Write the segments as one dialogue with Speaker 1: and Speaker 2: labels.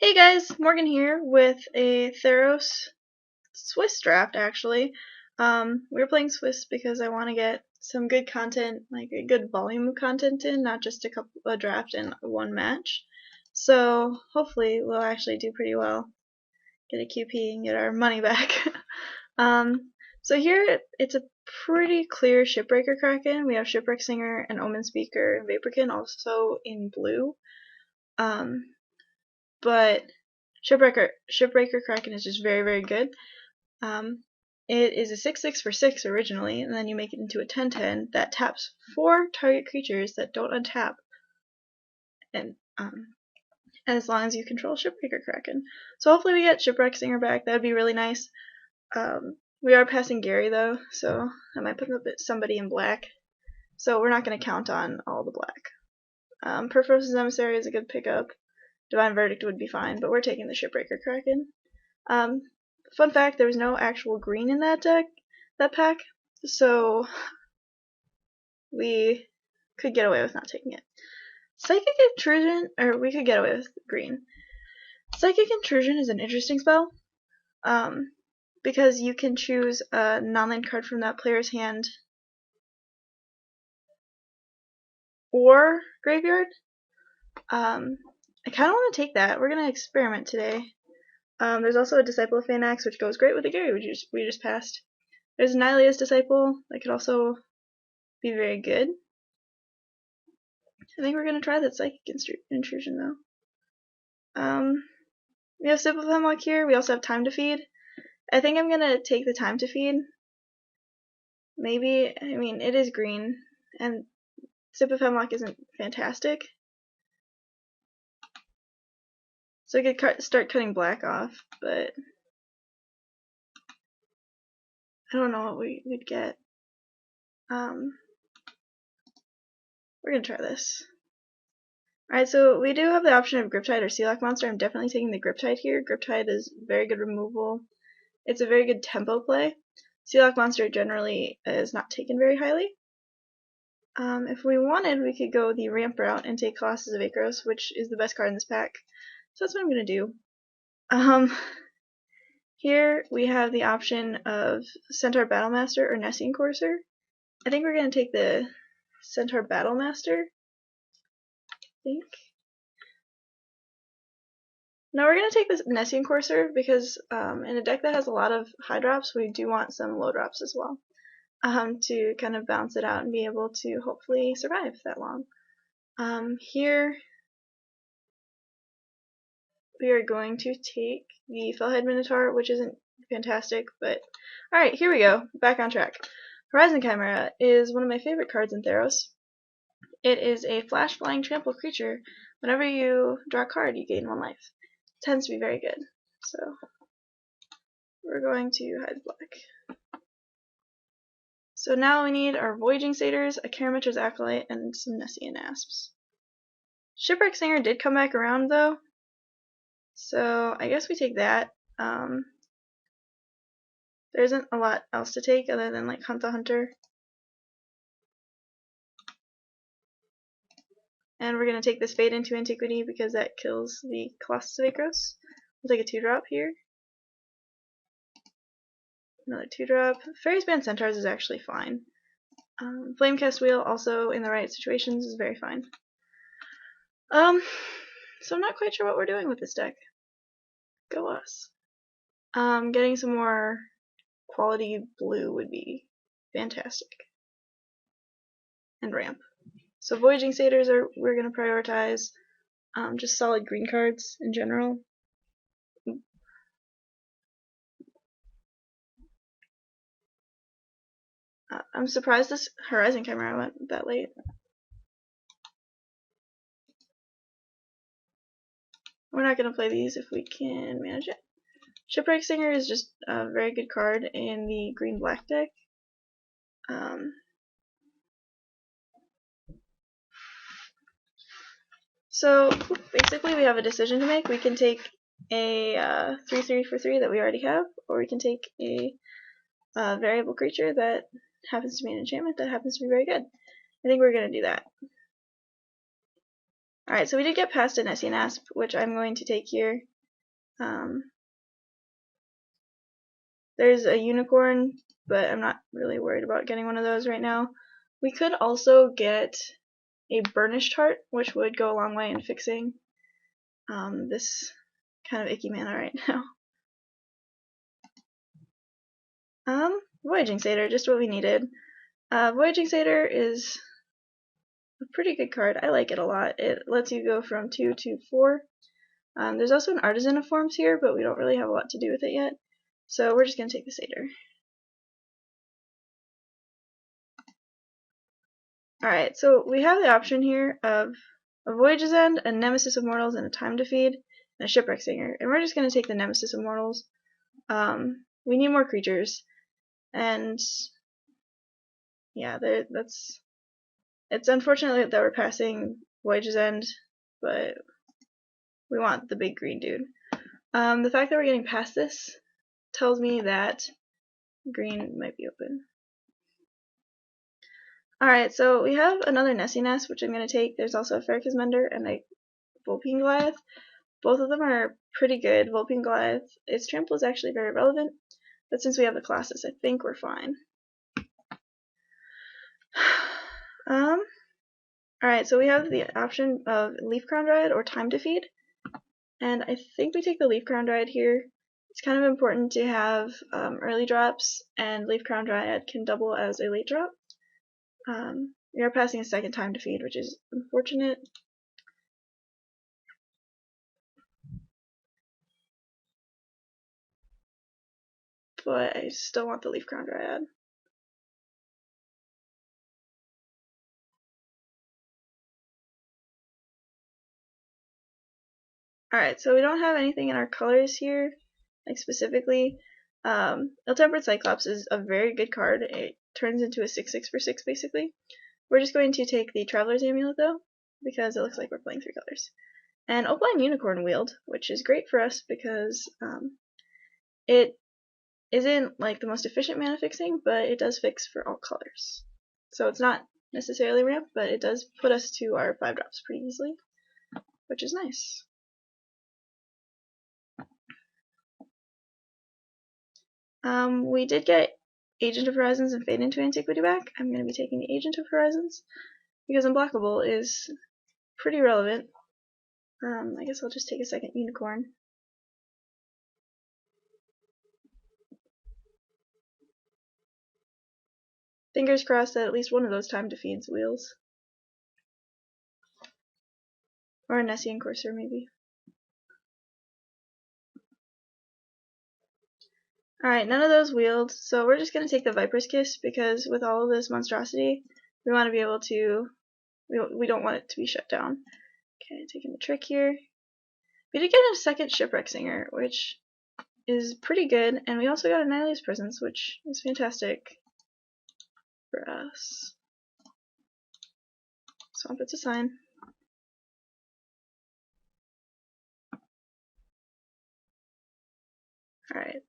Speaker 1: Hey guys, Morgan here with a Theros Swiss draft actually. We were playing Swiss because I want to get some good content, like a good volume of content in, not just a draft and one match. So hopefully we'll actually do pretty well, get a QP and get our money back. so here it's a pretty clear Shipbreaker Kraken. We have Shipwreck Singer and Omen Speaker and Vaporkin also in blue. But Shipbreaker Kraken is just very, very good. It is a 6/6 for 6 originally, and then you make it into a 10/10 that taps 4 target creatures that don't untap, and as long as you control Shipbreaker Kraken. So hopefully we get Shipwreck Singer back. That would be really nice. We are passing Gary though, so I might put somebody in black. So we're not going to count on all the black. Perforce's Emissary is a good pickup. Divine Verdict would be fine, but we're taking the Shipbreaker Kraken. Fun fact, there was no actual green in that pack, so we could get away with not taking it. Psychic Intrusion, or we could get away with green. Psychic Intrusion is an interesting spell, because you can choose a non-land card from that player's hand or graveyard. I kind of want to take that. We're going to experiment today. There's also a Disciple of Phanax, which goes great with the Gary we just passed. There's Nylea's Disciple that could also be very good. I think we're going to try that Psychic Intrusion, though. We have Sip of Hemlock here. We also have Time to Feed. I think I'm going to take the Time to Feed. Maybe, I mean, it is green, and Sip of Hemlock isn't fantastic. So I could start cutting black off, but I don't know what we'd get. We're going to try this. Alright, so we do have the option of Griptide or Sealock Monster. I'm definitely taking the Griptide here. Griptide is very good removal. It's a very good tempo play. Sealock Monster generally is not taken very highly. If we wanted, we could go the ramp route and take Colossus of Akros, which is the best card in this pack. So that's what I'm going to do. Here we have the option of Centaur Battlemaster or Nessian Courser. I think we're going to take the Centaur Battlemaster. Think. Now we're going to take this Nessian Courser because in a deck that has a lot of high drops, we do want some low drops as well to kind of balance it out and be able to hopefully survive that long. Here we are going to take the Fellhead Minotaur, which isn't fantastic, but alright, here we go. Back on track. Horizon Chimera is one of my favorite cards in Theros. It is a flash flying trample creature. Whenever you draw a card, you gain 1 life. It tends to be very good. So we're going to hide black. So now we need our Voyaging Satyrs, a Karametra's Acolyte, and some Nessian Asps. Shipwreck Singer did come back around though, so I guess we take that. There isn't a lot else to take other than like Hunt the Hunter. And we're going to take this Fade into Antiquity because that kills the Colossus of Akros. We'll take a 2-drop here. Another 2-drop. Fairy's Band Centaurs is actually fine. Flamecast Wheel also in the right situations is very fine. So I'm not quite sure what we're doing with this deck. Go us. Getting some more quality blue would be fantastic. And ramp. So Voyaging Satyrs we're going to prioritize. Just solid green cards in general. I'm surprised this Horizon Chimera went that late. We're not going to play these if we can manage it. Shipwreck Singer is just a very good card in the green-black deck. So basically we have a decision to make. We can take a 3/3 for 3 that we already have, or we can take a variable creature that happens to be an enchantment that happens to be very good. I think we're going to do that. Alright, so we did get past a Nessian Asp, which I'm going to take here. There's a unicorn, but I'm not really worried about getting one of those right now. We could also get a burnished heart, which would go a long way in fixing this kind of icky mana right now. Voyaging Satyr, just what we needed. Voyaging Satyr is a pretty good card. I like it a lot. It lets you go from 2 to 4. There's also an Artisan of Forms here, but we don't really have a lot to do with it yet. So we're just going to take the Satyr. Alright, so we have the option here of a Voyage's End, a Nemesis of Mortals, and a Time to Feed, and a Shipwreck Singer. And we're just going to take the Nemesis of Mortals. We need more creatures. And yeah, it's unfortunate that we're passing Voyage's End, but we want the big green dude. The fact that we're getting past this tells me that green might be open. Alright, so we have another Nessian Asp, which I'm going to take. There's also a Ferricus Mender and a Vulpine Goliath. Both of them are pretty good. Vulpine Goliath, its trample is actually very relevant, but since we have the classes, I think we're fine. Alright, so we have the option of Leaf Crown Dryad or Time to Feed, and I think we take the Leaf Crown Dryad here. It's kind of important to have early drops, and Leaf Crown Dryad can double as a late drop. We are passing a second Time to Feed, which is unfortunate. But I still want the Leaf Crown Dryad. Alright, so we don't have anything in our colors here, like specifically. Ill-Tempered Cyclops is a very good card. It turns into a 6/6 for 6 basically. We're just going to take the Traveler's Amulet though, because it looks like we're playing 3 colors. And Opaline Unicorn Wield, which is great for us because it isn't like the most efficient mana fixing, but it does fix for all colors. So it's not necessarily ramp, but it does put us to our 5 drops pretty easily, which is nice. We did get Agent of Horizons and Fade into Antiquity back. I'm going to be taking the Agent of Horizons because Unblockable is pretty relevant. I guess I'll just take a second Unicorn. Fingers crossed that at least one of those Time to Feeds wheels. Or a Nessian Courser maybe. Alright, none of those wheeled, so we're just going to take the Viper's Kiss because with all of this monstrosity, we want to be able to, we don't want it to be shut down. Okay, taking the trick here. We did get a second Shipwreck Singer, which is pretty good, and we also got a Nihilus Presence, which is fantastic for us. Swamp It's a Sign. Alright.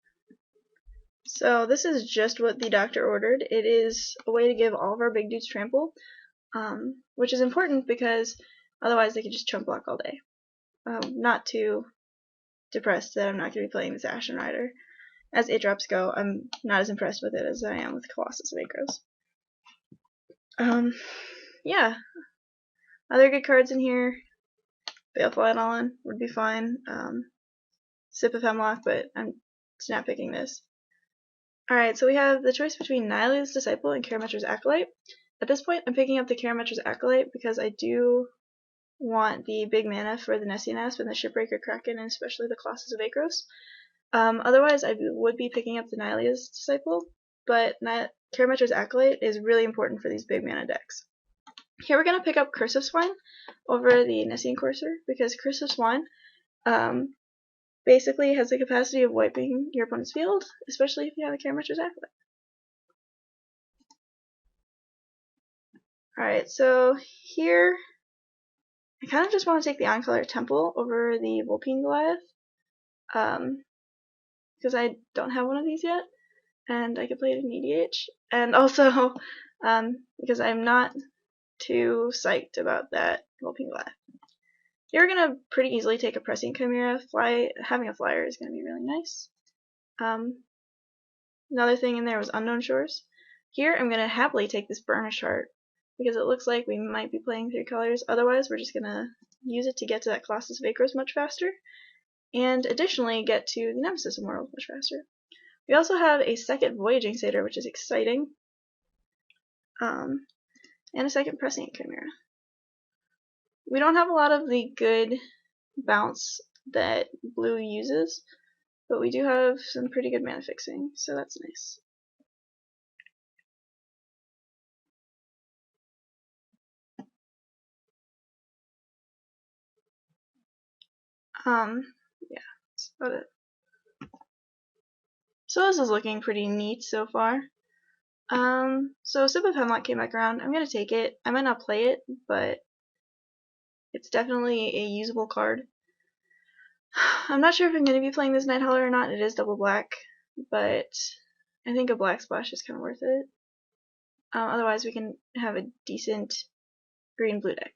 Speaker 1: So this is just what the doctor ordered. It is a way to give all of our big dudes trample, which is important because otherwise they could just chump block all day. Not too depressed that I'm not going to be playing this Ashen Rider. As 8-drops go, I'm not as impressed with it as I am with Colossus of Akros. Yeah. Other good cards in here. Baleful Eidolon would be fine. Sip of Hemlock, but I'm snap picking this. Alright, so we have the choice between Nihilus Disciple and Karametra's Acolyte. At this point, I'm picking up the Karametra's Acolyte because I do want the big mana for the Nessian Asp and the Shipbreaker Kraken, and especially the Colossus of Akros. Otherwise, I would be picking up the Nihilus Disciple, but Karametra's Acolyte is really important for these big mana decks. Here we're going to pick up Curse of Swine over the Nessian Courser because Curse of Swine basically has the capacity of wiping your opponent's field, especially if you have a Karametra's Acolyte. Alright, so here I kind of just want to take the On-Color Temple over the Vulpine Goliath, because I don't have one of these yet, and I could play it in EDH, and also because I'm not too psyched about that Vulpine Goliath. You're gonna pretty easily take a Prescient Chimera. Having a flyer is gonna be really nice. Another thing in there was Unknown Shores. Here I'm gonna happily take this Burnish Heart because it looks like we might be playing 3 colors. Otherwise, we're just gonna use it to get to that Colossus of Akros much faster, and additionally get to the Nemesis Immortal much faster. We also have a second Voyaging Satyr, which is exciting, and a second Prescient Chimera. We don't have a lot of the good bounce that blue uses, but we do have some pretty good mana fixing, so that's nice. Yeah, that's about it. So this is looking pretty neat so far. So Sip of Hemlock came back around. I'm gonna take it. I might not play it, but it's definitely a usable card. I'm not sure if I'm gonna be playing this Night Howler or not. It is double black, but I think a black splash is kind of worth it. Otherwise, we can have a decent green-blue deck.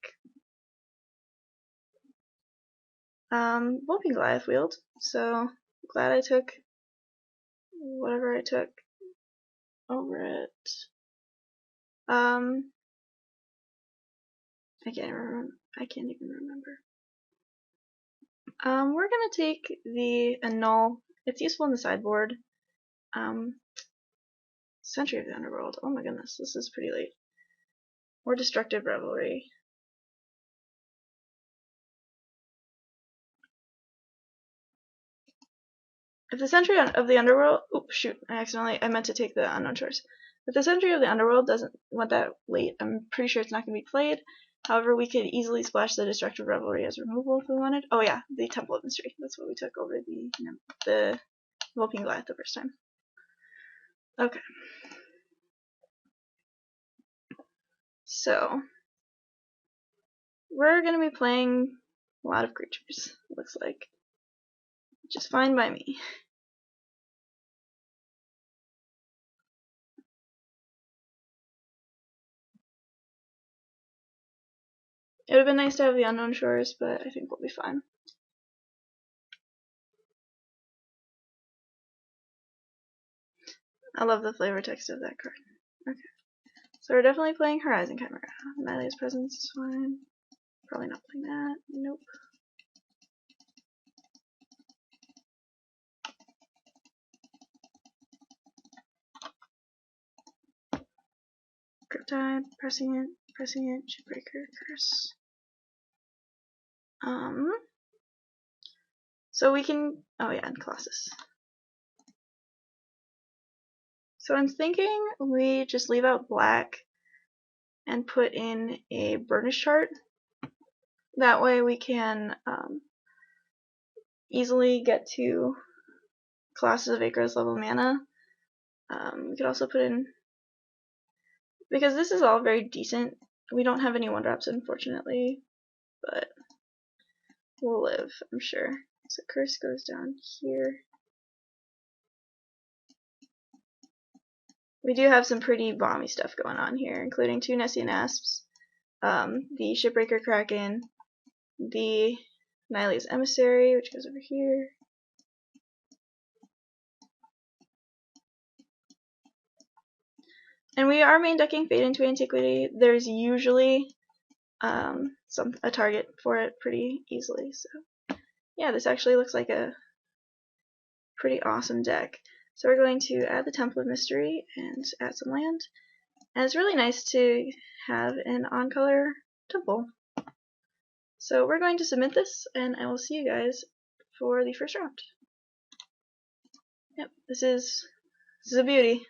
Speaker 1: Whooping Goliath wheeled, so glad I took whatever I took over it. I can't even remember. We're gonna take the Annul. It's useful in the sideboard. Century of the Underworld. Oh my goodness, this is pretty late. Or Destructive Revelry. If the Century of the Underworld, oops, shoot, I meant to take the Unknown Shores. If the Century of the Underworld doesn't want that late, I'm pretty sure it's not going to be played. However, we could easily splash the Destructive Revelry as removal if we wanted. Oh yeah, the Temple of Mystery. That's what we took over the Whooping Goliath the first time. Okay. So, we're going to be playing a lot of creatures, looks like. Which is fine by me. It would have been nice to have the Unknown Shores, but I think we'll be fine. I love the flavor text of that card. Okay. So we're definitely playing Horizon Chimera. Annihilate's Presence is fine. Probably not playing that. Nope. Cryptide, Prescient, Shipbreaker, Curse. So we can, oh yeah, and Colossus. So I'm thinking we just leave out black and put in a Burnish Heart. That way we can easily get to Colossus of Akros level mana. We could also put in, because this is all very decent, we don't have any 1-drops unfortunately, but we'll live, I'm sure. So Curse goes down here. We do have some pretty bomby stuff going on here, including 2 Nessian Asps, the Shipbreaker Kraken, the Nylea's Emissary, which goes over here. And we are main decking Fade into Antiquity. There's usually a target for it pretty easily. So yeah, this actually looks like a pretty awesome deck. So we're going to add the Temple of Mystery and add some land. And it's really nice to have an on-color temple. So we're going to submit this, and I will see you guys for the first round. Yep, this is a beauty.